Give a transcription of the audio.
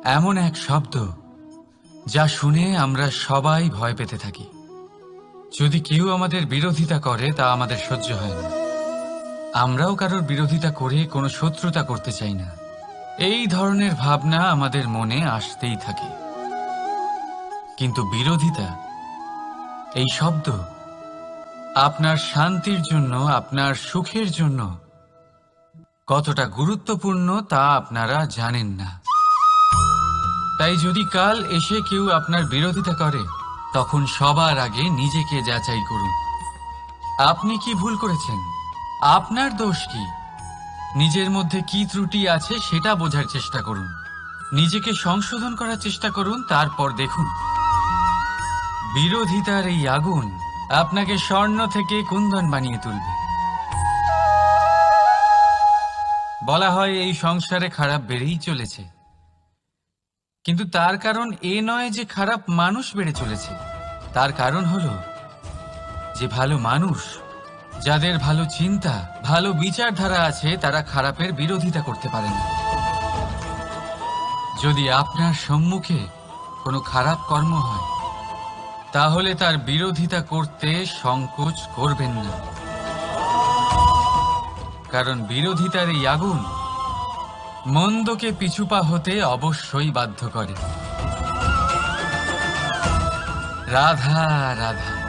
এমন এক শব্দ যা শুনে আমরা সবাই ভয় পেতে থাকি। যদি কেউ আমাদের বিরোধিতা করে তা আমাদের সহ্য হয় না। আমরাও কারোর বিরোধিতা করে কোনো শত্রুতা করতে চাই না। এই ধরনের ভাবনা আমাদের মনে আসতেই থাকে। কিন্তু বিরোধিতা, এই শব্দ আপনার শান্তির জন্য, আপনার সুখের জন্য কতটা গুরুত্বপূর্ণ তা আপনারা জানেন না। তাই যদি কাল এসে কেউ আপনার বিরোধিতা করে, তখন সবার আগে নিজেকে যাচাই করুন। আপনি কি ভুল করেছেন? আপনার দোষ কি? নিজের মধ্যে কি ত্রুটি আছে সেটা বোঝার চেষ্টা করুন। নিজেকে সংশোধন করার চেষ্টা করুন, তারপর দেখুন বিরোধিতার এই আগুন আপনাকে স্বর্ণ থেকে কুন্দন বানিয়ে তুলবে। বলা হয় এই সংসারে খারাপ বেড়েই চলেছে, কিন্তু তার কারণ এ নয় যে খারাপ মানুষ বেড়ে চলেছে। তার কারণ হলো যে ভালো মানুষ, যাদের ভালো চিন্তা, ভালো বিচারধারা আছে, তারা খারাপের বিরোধিতা করতে পারে না। যদি আপনার সম্মুখে কোনো খারাপ কর্ম হয়, তাহলে তার বিরোধিতা করতে সংকোচ করবেন না, কারণ বিরোধিতার এই আগুন মন্দকে পিছুপা হতে অবশ্যই বাধ্য করে। রাধা রাধা।